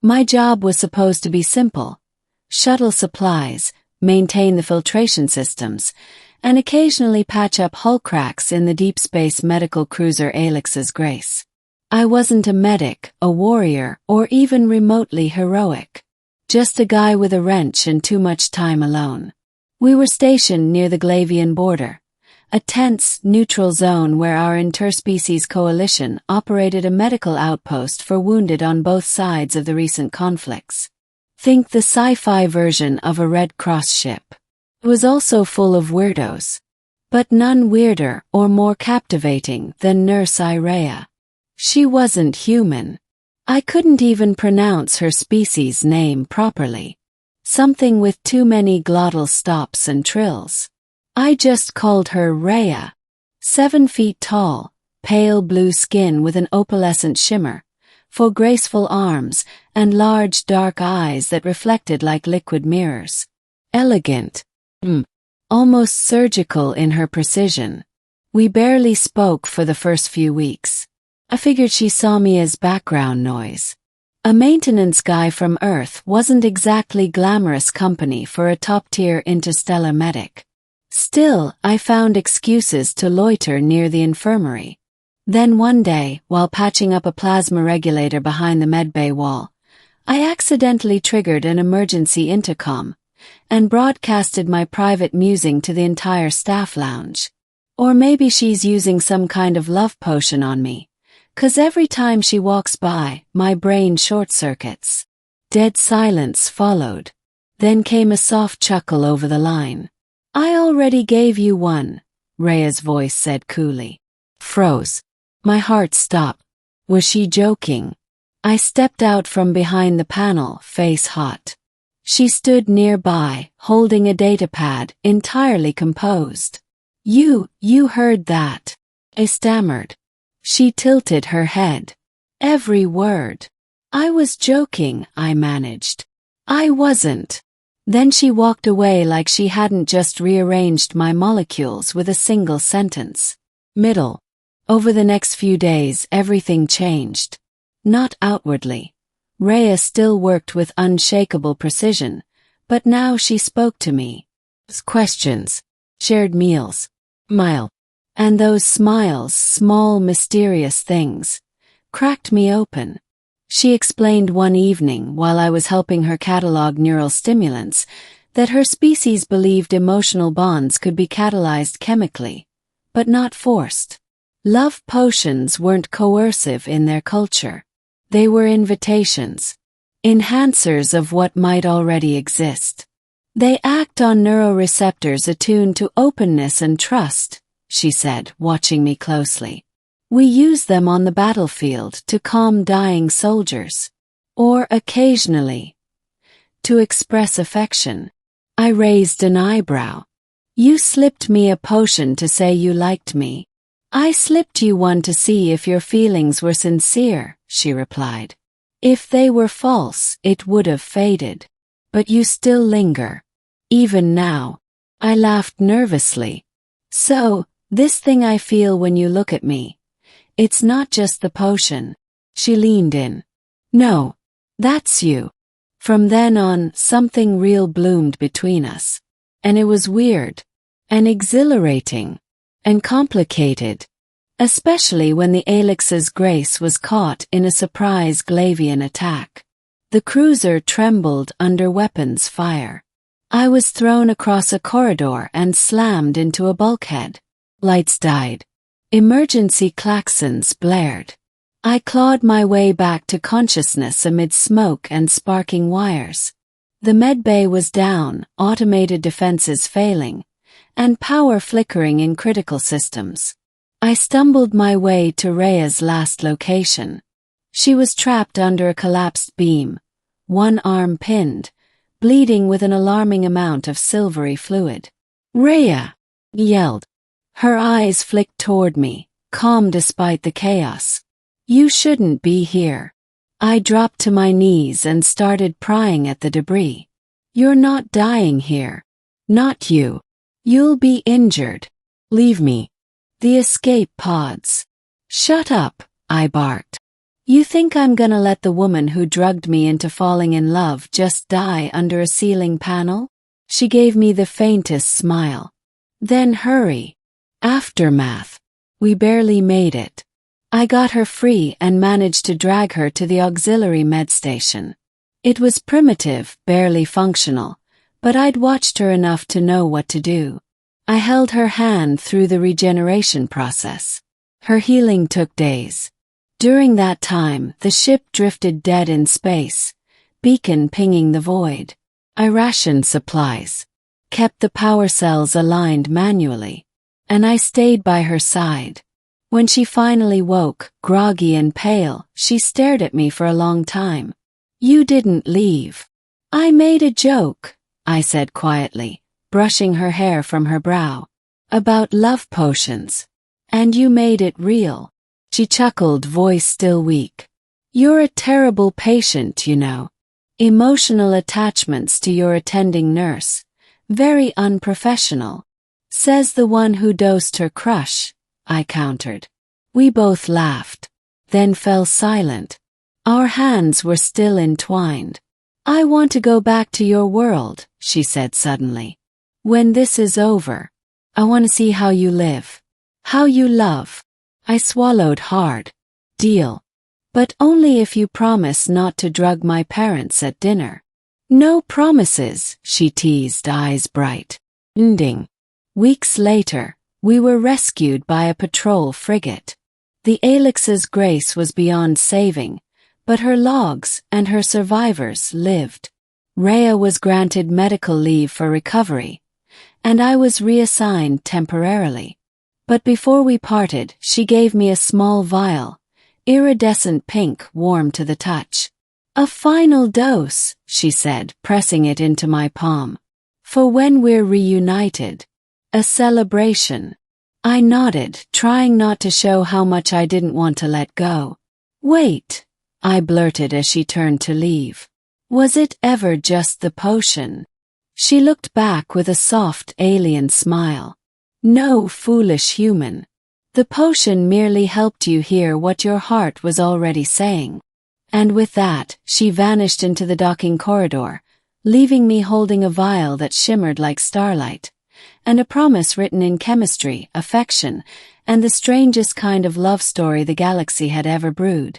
My job was supposed to be simple: shuttle supplies, maintain the filtration systems, and occasionally patch up hull cracks in the deep space medical cruiser Alex's Grace. I wasn't a medic, a warrior, or even remotely heroic. Just a guy with a wrench and too much time alone. We were stationed near the Glavian border, a tense, neutral zone where our interspecies coalition operated a medical outpost for wounded on both sides of the recent conflicts. Think the sci-fi version of a Red Cross ship. It was also full of weirdos, but none weirder or more captivating than Nurse Irea. She wasn't human. I couldn't even pronounce her species name properly. Something with too many glottal stops and trills. I just called her Rhea. 7 feet tall, pale blue skin with an opalescent shimmer, full graceful arms, and large dark eyes that reflected like liquid mirrors. Elegant. Almost surgical in her precision. We barely spoke for the first few weeks. I figured she saw me as background noise. A maintenance guy from Earth wasn't exactly glamorous company for a top-tier interstellar medic. Still, I found excuses to loiter near the infirmary. Then one day, while patching up a plasma regulator behind the medbay wall, I accidentally triggered an emergency intercom and broadcasted my private musing to the entire staff lounge. Or maybe she's using some kind of love potion on me, 'cause every time she walks by, my brain short-circuits. Dead silence followed. Then came a soft chuckle over the line. "I already gave you one," Rhea's voice said coolly. Froze. My heart stopped. Was she joking? I stepped out from behind the panel, face hot. She stood nearby, holding a datapad, entirely composed. You heard that," I stammered. She tilted her head. "Every word." "I was joking," I managed. "I wasn't." Then she walked away like she hadn't just rearranged my molecules with a single sentence. Middle. Over the next few days, everything changed. Not outwardly. Rhea still worked with unshakable precision, but now she spoke to me. Questions. Shared meals. Smile. And those smiles, small mysterious things, cracked me open. She explained one evening, while I was helping her catalog neural stimulants, that her species believed emotional bonds could be catalyzed chemically, but not forced. Love potions weren't coercive in their culture. They were invitations, enhancers of what might already exist. They act on neuroreceptors attuned to openness and trust, she said, watching me closely. We use them on the battlefield to calm dying soldiers. Or occasionally, to express affection. I raised an eyebrow. "You slipped me a potion to say you liked me." "I slipped you one to see if your feelings were sincere," she replied. "If they were false, it would have faded. But you still linger. Even now." I laughed nervously. "So, this thing I feel when you look at me, it's not just the potion." She leaned in. "No, that's you." From then on, something real bloomed between us. And it was weird, and exhilarating, and complicated. Especially when the Alex's Grace was caught in a surprise Glavian attack. The cruiser trembled under weapons fire. I was thrown across a corridor and slammed into a bulkhead. Lights died. Emergency klaxons blared. I clawed my way back to consciousness amid smoke and sparking wires. The medbay was down, automated defenses failing, and power flickering in critical systems. I stumbled my way to Rhea's last location. She was trapped under a collapsed beam, one arm pinned, bleeding with an alarming amount of silvery fluid. "Rhea!" yelled. Her eyes flicked toward me, calm despite the chaos. "You shouldn't be here." I dropped to my knees and started prying at the debris. "You're not dying here. Not you. You'll be injured. Leave me." The escape pods. "Shut up," I barked. You think I'm gonna let the woman who drugged me into falling in love just die under a ceiling panel? She gave me the faintest smile. Then hurry. Aftermath. We barely made it. I got her free and managed to drag her to the auxiliary med station. It was primitive, barely functional, but I'd watched her enough to know what to do. I held her hand through the regeneration process. Her healing took days. During that time, the ship drifted dead in space, beacon pinging the void. I rationed supplies, kept the power cells aligned manually, and I stayed by her side. When she finally woke, groggy and pale, she stared at me for a long time. You didn't leave. I made a joke, I said quietly, brushing her hair from her brow. About love potions. And you made it real. She chuckled, voice still weak. You're a terrible patient, you know. Emotional attachments to your attending nurse. Very unprofessional. Says the one who dosed her crush, I countered. We both laughed, then fell silent. Our hands were still entwined. I want to go back to your world, she said suddenly. When this is over, I want to see how you live. How you love. I swallowed hard. Deal. But only if you promise not to drug my parents at dinner. No promises, she teased, eyes bright. Ending. Weeks later, we were rescued by a patrol frigate. The Alex's grace was beyond saving, but her logs and her survivors lived. Rhea was granted medical leave for recovery, and I was reassigned temporarily. But before we parted, she gave me a small vial, iridescent pink, warm to the touch. A final dose, she said, pressing it into my palm. For when we're reunited. A celebration. I nodded, trying not to show how much I didn't want to let go. Wait, I blurted as she turned to leave. Was it ever just the potion? She looked back with a soft alien smile. No, foolish human. The potion merely helped you hear what your heart was already saying. And with that, she vanished into the docking corridor, leaving me holding a vial that shimmered like starlight, and a promise written in chemistry, affection, and the strangest kind of love story the galaxy had ever brewed.